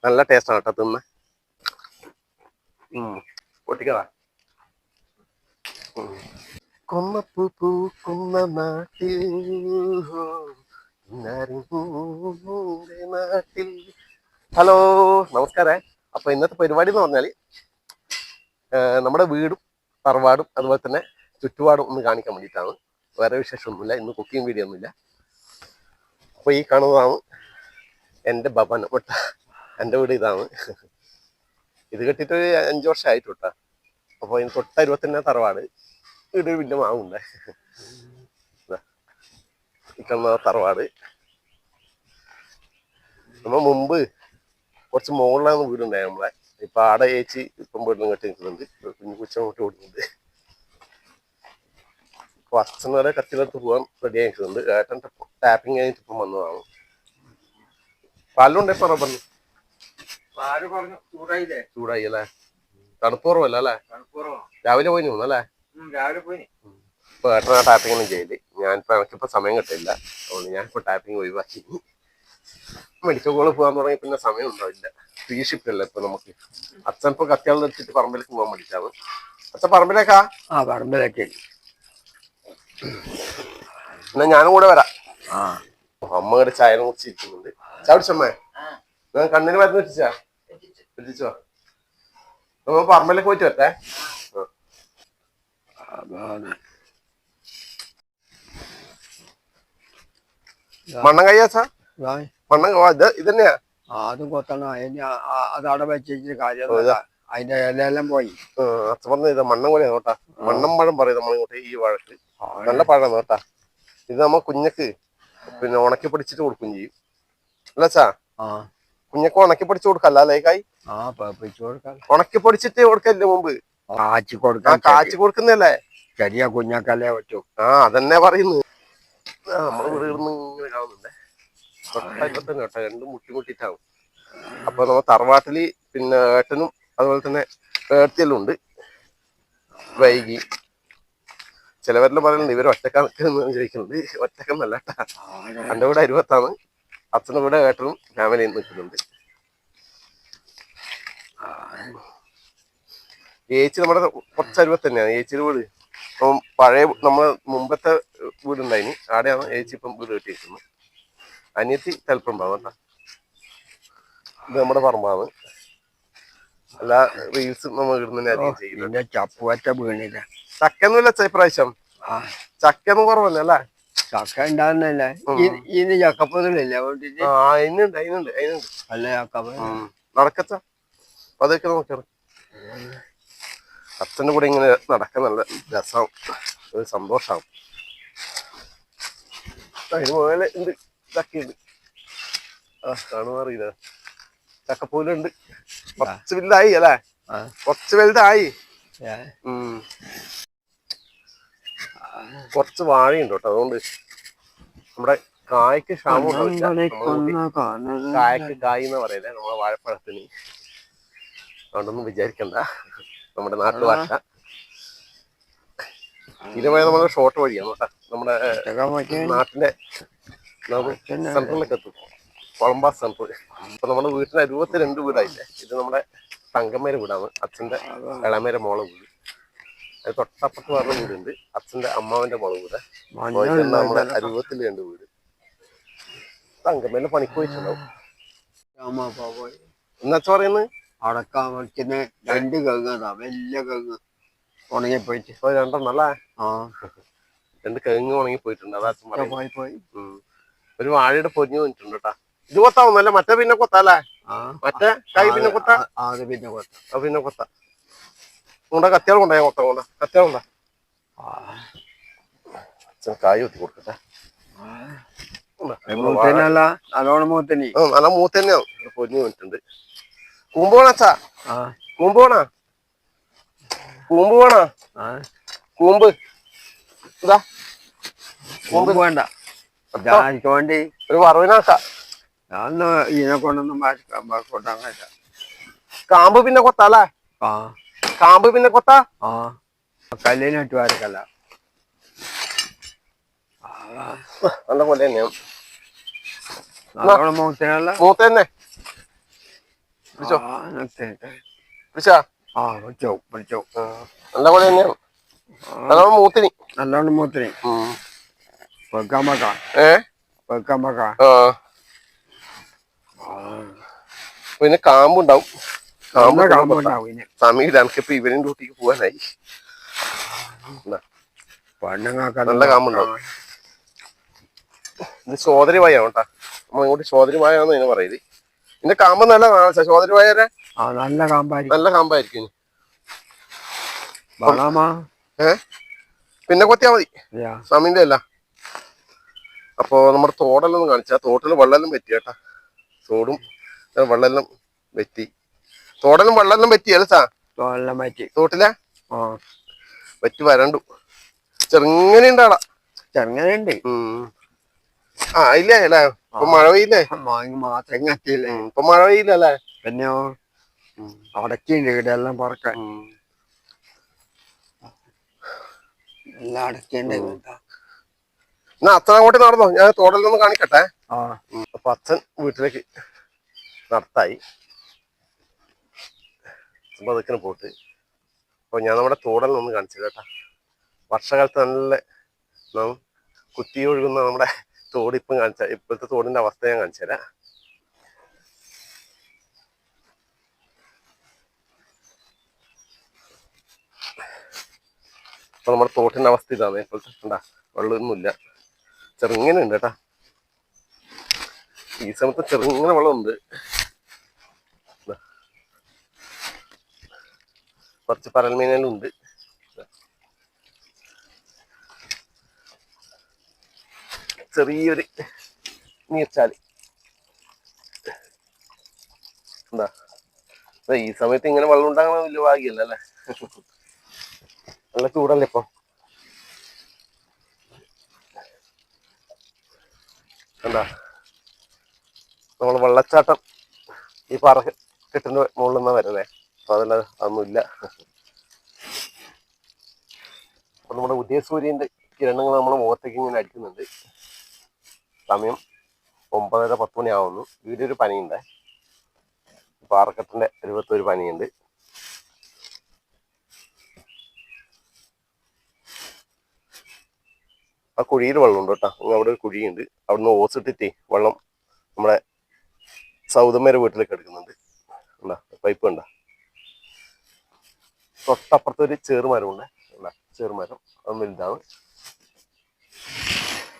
നല്ല ടേസ്റ്റ് ആണ് കേട്ടോ തിന്ന്. പൊട്ടിക്കതാ. കൊന്നപ്പൂ പൂക്കുന്ന നാട്ടിൽ നാട്ടിൽ. ഹലോ, നമസ്കാരേ. അപ്പൊ ഇന്നത്തെ പരിപാടി എന്ന് പറഞ്ഞാല് നമ്മുടെ വീടും തറവാടും അതുപോലെ തന്നെ ചുറ്റുപാടും ഒന്ന് കാണിക്കാൻ വേണ്ടിയിട്ടാണ്. വേറെ വിശേഷമൊന്നുമില്ല, ഇന്ന് കുക്കിംഗ് വീഡിയോ ഒന്നുമില്ല. അപ്പൊ ഈ കാണുന്നതാണ് എൻ്റെ ഭവനം കേട്ടോ. എൻ്റെ വീട് ഇതാണ്. ഇത് കെട്ടിയിട്ട് 5 വർഷമായിട്ട് കേട്ടോ. അപ്പോൾ ഇതിന് തൊട്ടരുപത്തി തന്നെ തറവാട്. വീട് വലിയ മാവുണ്ട്. ഈ കാണുന്ന തറവാട്. നമ്മൾ മുമ്പ് കുറച്ച് മുകളിലാണ് വീടുണ്ടായത് നമ്മളെ. ഇപ്പൊ ആടെ ചേച്ചി ഇപ്പം വീട്ടിലും കെട്ടി നിൽക്കുന്നുണ്ട്. കുഞ്ഞു കൊച്ചങ്ങോട്ട് ഓടുന്നുണ്ട്. അപ്പൊ അച്ഛൻ വരെ കത്തിലെടുത്ത് പോകാൻ റെഡി ആയി നിൽക്കുന്നുണ്ട്. ഏട്ടൻ ടാപ്പിങ് കഴിഞ്ഞിട്ട് ഇപ്പം വന്നതാണ്. പാലുണ്ടേ പറഞ്ഞു ചൂടായി അല്ലേ? തണുപ്പ് കുറവല്ല അല്ലേ? രാവിലെ പോയി അല്ലേ? ഇപ്പൊ ഏട്ടനാ ടാപ്പിംഗ് ഒന്നും ചെയ്യില്ല. ഞാനിപ്പോ എനിക്കിപ്പോ സമയം കിട്ടില്ല. അതുകൊണ്ട് ഞാനിപ്പോ ടാപ്പിംഗ് ഒഴിവാക്കി. മെഡിക്കൽ കോളേജ് പോകാൻ തുടങ്ങി പിന്നെ സമയം ഉണ്ടാവില്ല. ഫ്രീ ഷിഫ്റ്റ് അല്ലേ ഇപ്പൊ നമുക്ക്. അച്ഛൻ ഇപ്പൊ കത്തിയാളെ വെച്ചിട്ട് പറമ്പിലേക്ക് പോകാൻ വേണ്ടിട്ടാണ്. അച്ഛൻ പറമ്പിലേക്കാ? പറമ്പിലേക്ക്. എന്നാ ഞാനും കൂടെ വരാം. അമ്മ കൂടെ ചായ കുറിച്ചിരിക്കുന്നുണ്ട്. ചാവിടിച്ചമ്മേ, ഞാൻ കണ്ണിന് മരുന്ന് വെച്ചിച്ചോ? നമ്മ പറമ്പിലേക്ക് പോയിട്ട് വരട്ടെ. മണ്ണം കയ്യാച്ചാ? മണ്ണം ഇതന്നെയാ? അതും കൊത്തണം. അതവിടെ വെച്ചിട്ട് കാര്യം അതിന്റെ ഇലയെല്ലാം പോയി. അച്ഛൻ പറഞ്ഞ ഇതാ മണ്ണം പോലെ നോട്ടാ. മണ്ണം പഴം പറയും നമ്മളിങ്ങോട്ട് ഈ വാഴക്ക്. നല്ല പഴം നോട്ടാ. ഇത് നമ്മ കുഞ്ഞക്ക് പിന്നെ ഉണക്കി പിടിച്ചിട്ട് കൊടുക്കുകയും ചെയ്യും അല്ല അച്ഛാ? കുഞ്ഞക്ക് ഉണക്കി പിടിച്ചു കൊടുക്കല്ല ലേക്കായി? ഉണക്കി പൊടിച്ചിട്ട് കൊടുക്കല്ലേ മുമ്പ്? കാച്ചി കൊടുക്കുന്നല്ലേ? ചെറിയ കുഞ്ഞക്കല്ലേ പറ്റൂ. അതന്നെ പറയുന്നത്. നമ്മള് വീട് ഇങ്ങനെ കാണുന്നുണ്ടേ. തൊട്ടപ്പത്തന്നെ കേട്ടോ, രണ്ടും മുട്ടിമുട്ടിട്ടാവും. അപ്പൊ നമ്മ തറവാട്ടില് പിന്നെ ഏട്ടനും അതുപോലെ തന്നെ ഏടത്തിയെല്ലാം ഉണ്ട്. വൈകി ചിലവരെല്ലാം പറയുന്നുണ്ട് ഇവര് ഒറ്റക്കാന്ന് ചോദിക്കുന്നുണ്ട്. ഒറ്റക്കെന്നല്ല കേട്ടാ. എൻ്റെ വീട് അരുവത്താണ്. അച്ഛൻ്റെ വീട് ഏട്ടനും ഫാമിലിയും നിൽക്കുന്നുണ്ട്. ചേച്ചി നമ്മുടെ കുറച്ച് അരുവത്ത് തന്നെയാണ് ചേച്ചിയുടെ വീട്. അപ്പം പഴയ നമ്മളെ മുമ്പത്തെ വീടുണ്ടായിന്, ആടെയാണ് ചേച്ചി ഇപ്പം വീട് കെട്ടിയിരിക്കുന്നത്. അനിയത്തി തലപ്പുണ്ടാവും കേട്ടാ. ഇത് നമ്മുടെ പറമ്പാണ്. എല്ലാ റീൽസും നമ്മൾ ഇടുന്ന അധികം ചെയ്യുന്നുണ്ട്. ചക്കൊന്നുമില്ല ഇപ്രാവശ്യം. ചക്കൊന്നും കുറവല്ലേ അല്ലേ? ചക്ക ഉണ്ടാകുന്നല്ലേ ഇന്ന് ചക്കപ്പൊതല്ലേ? അതിനുണ്ട് അല്ല നടക്കച്ച അതൊക്കെ നോക്കണം. അച്ഛൻ്റെ കൂടെ ഇങ്ങനെ നടക്കാൻ നല്ല രസം, ഒരു സന്തോഷാവും. അതിന് മുകളിൽ ഉണ്ട് ചക്കയുണ്ട്. കാണുമാറിയില്ല. ചക്കപ്പൂലുണ്ട്. കുറച്ച് വലുതായി അല്ലേ? കുറച്ച് വലുതായി. കുറച്ച് വാഴയുണ്ട് കേട്ടോ. അതുകൊണ്ട് നമ്മുടെ കായ്ക്ക് ക്ഷാമം ഉണ്ടാവില്ല. കായ്ക്ക് കായ് എന്ന് പറയല്ലേ നമ്മളെ വാഴപ്പഴത്തിന്. അതുകൊണ്ടൊന്നും വിചാരിക്കണ്ട, നമ്മുടെ നാട്ടുഭാഷ. ഇതുവരെ നമ്മുടെ ഷോർട്ട് വഴിയാണ് കേട്ടോ. നമ്മുടെ നാട്ടിന്റെ സെൻട്രലിലേക്ക് എത്തും, കൊളംബ സെൻട്രൽ. അപ്പൊ നമ്മുടെ വീട്ടിന് 62 വീടായില്ലേ. ഇത് നമ്മുടെ തങ്കമ്മേരെ വീടാണ്, അച്ഛന്റെ ഇളമേരെ മോളെ വീട്. അത് തൊട്ടപ്പുറത്ത് പറഞ്ഞ വീടുണ്ട്, അച്ഛന്റെ അമ്മാവന്റെ മോളെ വീട്. നമ്മുടെ 62 വീട്. തങ്കമ്മേലെ പണിക്ക് പോയിട്ടുണ്ടാവും. എന്നാച്ച പറയുന്നത് അടക്കാൻ വെക്കുന്ന 2 കഴുകതാ, വലിയ കഴുക് ഉണങ്ങിപ്പോയിട്ട്. രണ്ടെണ്ണല്ലേ? 2 കഴുങ്ങ് ഉണങ്ങി പോയിട്ടുണ്ട്. അതാ പോയി. ഒരു വാഴയുടെ പൊരിഞ്ഞു വന്നിട്ടുണ്ട് കേട്ടാ. ഇത് കൊത്താവുന്നല്ല, മറ്റേ പിന്നെ കൊത്തല്ലേ? മറ്റേ കൈ പിന്നെ കൊത്ത. പിന്നെ കൊത്ത കൊണ്ട കത്തിയാൾ കൊണ്ടായ കൊത്ത കൊണ്ട കത്തിയാൾ കൊണ്ട. അച്ഛൻ കായ് കുത്തി കൊടുക്കട്ടെ. നല്ലോണം മൂത്തനി. നല്ല മൂത്ത് തന്നെയാണ്. പൊരിഞ്ഞു വന്നിട്ടുണ്ട്. കൂമ്പ് വേണച്ചാ? കൂമ്പ് വേണ? കൂമ്പ് വേണ? കൂമ്പ് ഇതാ. കൂമ്പ് വേണ്ട, വേണ്ടി ഒരു വറവിനാക്കാം. ഞാന്ന് ഇതിനെ കൊണ്ടൊന്നും കൊട്ടാൻ. കാമ്പ് പിന്നെ കൊത്താല്ലേ? കാമ്പ് പിന്നെ കൊത്താ. കല്ലിനിട്ട് വരക്കല്ല. നല്ല പോലെ തന്നെയാണ്. മൂത്തനല്ല മൂത്ത തന്നെ. പിടിച്ചോ നിർത്തിയിട്ട് പിടിച്ചാ പിടിച്ചോ നല്ല പോലെ തന്നെയാണ് നല്ലോണം മൂത്തിനി നല്ലോണം മൂത്തിരി വെക്കാൻ വെക്കാം ഏ വെക്കാൻ വെക്കാം ആ പിന്നെ കാമ്പുണ്ടാവും നല്ല കാമ്പുണ്ടാവും ഇനി സമയം എനിക്കിപ്പോ ഇവനും ഡ്യൂട്ടിക്ക് പോവാനായി പെണ്ണുങ്ങൾക്ക് നല്ല കാമ്പുണ്ടാവും ഇത് ചോദരി വായാണ് കേട്ടാ നമ്മൾ ഇങ്ങോട്ട് ചോദരി വായാന്ന് ഇതിനെ പറയത് ഇതിന്റെ കാമ്പ് നല്ല ചോദരി വായരെ നല്ല കാമ്പായിരിക്കും നല്ല കാമ്പായിരിക്കും വളമാ പിന്നെ കൊത്തിയാ മതി സമീന്റെ അല്ല അപ്പൊ നമ്മുടെ തോടെല്ലാം കാണിച്ചാ തോട്ടില് വെള്ളം പറ്റി കേട്ടാ തോടും വെള്ളം പറ്റി തോടെല്ലാം വെള്ളം പറ്റിയല്ല സാ തോട്ടിലെ പറ്റി വരണ്ടു ചെറുങ്ങനെ ഉണ്ടാടാ ചെറുങ്ങനുണ്ട് ആ ഇല്ലേ അല്ലേ ഇപ്പൊ മഴ പെയ്യില്ലേ മാത്രം കത്തിയില്ലേ ഇപ്പൊ മഴ പെയ്യില്ലല്ലേ പിന്നെയോ അടക്കിണ്ട് ഇവിടെ എല്ലാം പറക്കാൻ എല്ലാം അടക്കേണ്ട എന്നാ അച്ഛൻ അങ്ങോട്ട് നടന്നോ ഞാൻ തോടലൊന്ന് കാണിക്കട്ടെ അപ്പൊ അച്ഛൻ വീട്ടിലേക്ക് നടത്തായി അതൊക്കെ പോട്ട് അപ്പൊ ഞാൻ നമ്മുടെ തോടലൊന്ന് കാണിച്ചു കേട്ടാ വർഷകാലത്ത് നല്ല കുത്തി ഒഴുകുന്ന നമ്മുടെ തോട് ഇപ്പം കാണിച്ച ഇപ്പോഴത്തെ തോടിന്റെ അവസ്ഥ ഞാൻ കാണിച്ചു തരാം അപ്പൊ നമ്മുടെ തോട്ടിന്റെ അവസ്ഥ ഇതാണ് ഇപ്പോഴത്തെ ഉണ്ടാ വെള്ളമൊന്നുമില്ല ചെറുങ്ങനെ ഉണ്ട് കേട്ടാ ഈ സമയത്ത് ചെറുങ്ങനെ വെള്ളമുണ്ട് കുറച്ച് പരൽമീനുണ്ട് ചെറിയൊരു നീർച്ചാല് എന്താ ഈ സമയത്ത് ഇങ്ങനെ വെള്ളം ഉണ്ടാകുന്ന വലിയ ഭാഗ്യല്ല അല്ലേ നല്ല ചൂടല്ലേ ഇപ്പൊ എന്താ നമ്മൾ വെള്ളച്ചാട്ടം ഈ പാറ കെട്ടിന്റെ മുകളിൽ നിന്നാ വരുന്നേ അപ്പൊ അതൊന്നുമില്ല അപ്പൊ നമ്മുടെ ഉദയസൂര്യന്റെ കിരണങ്ങൾ നമ്മുടെ മുഖത്തേക്ക് ഇങ്ങനെ അടിക്കുന്നുണ്ട് സമയം 9:30-10 മണി ആവുന്നു ഇവിടെ ഒരു പനിയുണ്ട് പാറക്കെട്ടിന്റെ ഒരു പനിയുണ്ട് ആ കുഴിയിൽ വെള്ളമുണ്ട് കേട്ടോ അവിടെ ഒരു കുഴിയുണ്ട് അവിടുന്ന് ഓസിട്ടിട്ടേ വെള്ളം നമ്മുടെ സൗദമ്മേരെ വീട്ടിലേക്ക് എടുക്കുന്നുണ്ട് എന്താ പൈപ്പ് കണ്ട തൊട്ടപ്പുറത്തൊരു ചേറുമരമുണ്ട് എന്താ ചേറുമരം അത് വലുതാണ്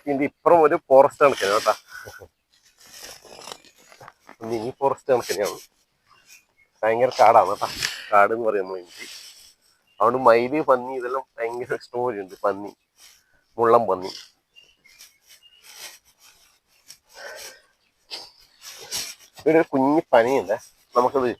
ഇതിന്റെ ഇപ്പുറം ഒരു ഫോറസ്റ്റ് കണക്കിനാണ് കേട്ടാ മിനി ഫോറസ്റ്റ് കണക്കിനാണ് ഭയങ്കര കാടാണ് കേട്ടാ കാട് എന്ന് പറയും നമ്മൾ എനിക്ക് അതുകൊണ്ട് മയില് പന്നി ഇതെല്ലാം ഭയങ്കര ഇഷ്ടംപോലെയുണ്ട് പന്നി മുള്ളം പന്നി ഒരു കുഞ്ഞി പനിയുണ്ട് നമുക്കത്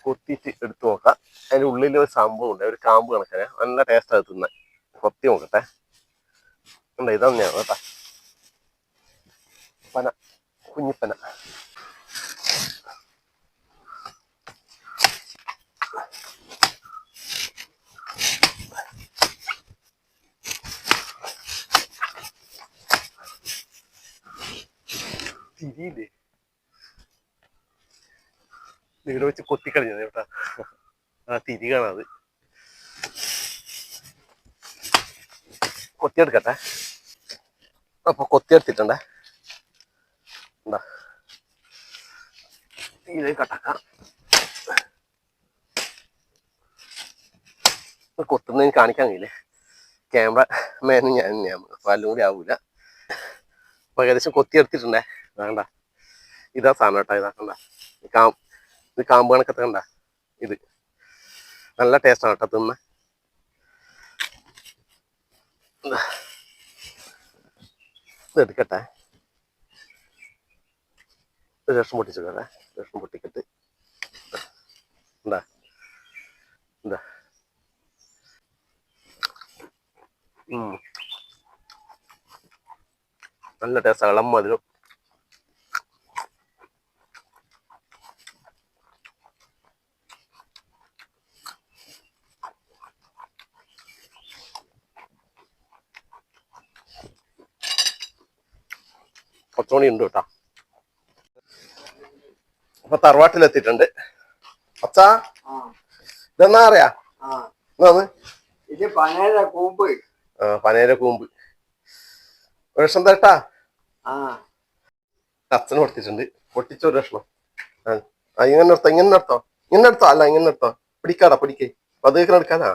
കൊത്തിച്ച് എടുത്തു നോക്കാം അതിൻ്റെ ഉള്ളിൽ ഒരു സംഭവം ഉണ്ട് ഒരു കാമ്പ് കണക്കാനെ നല്ല ടേസ്റ്റ് അത് തിന്നാൻ കൊത്തി നോക്കട്ടെ ഉണ്ട് ഇത് തന്നെയാണ് കേട്ടാ പന കുഞ്ഞിപ്പന തിരിയില്ലേ ഇവിടെ വെച്ച് കൊത്തിക്കളഞ്ഞത് കേട്ടാ ആ തിരി കാണാത് കൊത്തിയെടുക്കട്ടെ അപ്പൊ കൊത്തിയെടുത്തിട്ടുണ്ടേ എന്താ ഇതിലേക്ക് കട്ടാക്കാം കൊത്തുന്നതിന് കാണിക്കാൻ കഴിയില്ലേ ക്യാമറ മേനും ഞാൻ അപ്പൊ എല്ലാം കൂടി ആവൂല അപ്പൊ ഏകദേശം കൊത്തിയെടുത്തിട്ടുണ്ടേ വേണ്ട ഇതാ സാധനം കേട്ടോ ഇതാക്കണ്ട ഇത് കാമ്പ് കണക്കത്തെ കണ്ട ഇത് നല്ല ടേസ്റ്റാണ് കേട്ടോ തിന്ന ഇത് എടുക്കട്ടെ രസം പൊട്ടിച്ചേക്കട്ടെ രസം പൊട്ടിക്കട്ട് എന്താ എന്താ നല്ല ടേസ്റ്റ് ഇളം മധുരം കുറച്ചുകൂടി ഉണ്ട് കേട്ടോ അപ്പൊ തറവാട്ടിലെത്തിയിട്ടുണ്ട് അച്ഛാ ആ ഇതെന്നാ അറിയാ ആ എന്നാന്ന് ഇത് പനയുടെ കൂമ്പ്. പനേര കൂമ്പ് ഒരു കഷ്ണം തരട്ടാ. ആ അച്ഛന് കൊടുത്തിട്ടുണ്ട്, പൊട്ടിച്ച ഒരു കഷ്ണം. ഇങ്ങനെ നിർത്തോ, ഇങ്ങനെ നിർത്തോ, ഇങ്ങനെ എടുത്തോ, അല്ല ഇങ്ങനെ നിർത്തോ, പിടിക്കാടാ പിടിക്കേ, പതുക്കെ എടുക്കാനാ.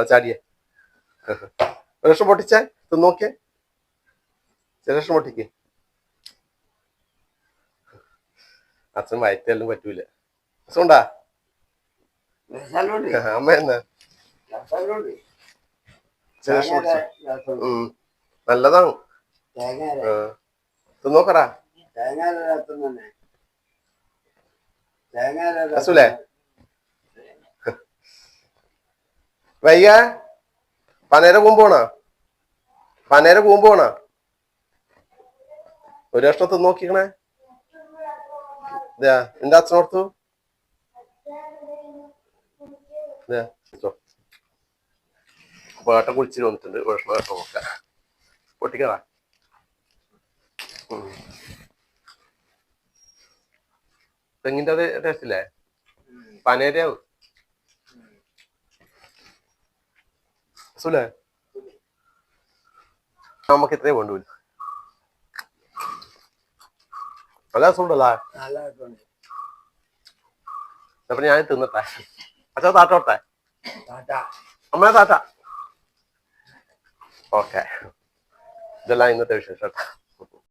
ചാടിയേ ഒരു കഷ്ണം പൊട്ടിച്ചേ, തിന്നോക്കിയേ, ചില കഷ്ണം പൊട്ടിക്കേ. അച്ഛൻ വയറ്റെല്ലാം പറ്റൂല. രസമുണ്ടാ രസമുണ്ട്, അമ്മ എന്നാ രസമുണ്ട്. ചില കഷ്ണം പൊട്ടിച്ചോ. രസമുണ്ട്. നല്ലതാണ്. തേങ്ങ തിന്നോക്കറാ. തേങ്ങ രസം തന്നെ. തേങ്ങ രസൂലേ? വൈക പനേര കൂമ്പോണാ, പനേര കൂമ്പോണാ. ഒരു കഷ്ണം തിന്നോക്കിക്കണേ. ഇതാ എന്റെ അച്ഛനോർത്തു. വേട്ട കുളിച്ചിട്ട് വന്നിട്ടുണ്ട്. വിഷമ കഷ്ണം നോക്കാം, പൊട്ടിക്കടാ. തെങ്ങിന്റെ അത് ടേസ്റ്റ് ഇല്ലേ? പനേരയാവും. സുലേ നമുക്ക് ഇത്രയും വേണ്ടു. നല്ല രസമുണ്ടല്ലോ. നല്ല രസമുണ്ട്. അപ്പൊ ഞാൻ തിന്നട്ടെ. അച്ഛാ താട്ടോട്ടെ. ടാറ്റാ. അമ്മ താട്ട. ഓക്കെ, ഇതെല്ലാം ഇന്നത്തെ വിശേഷം.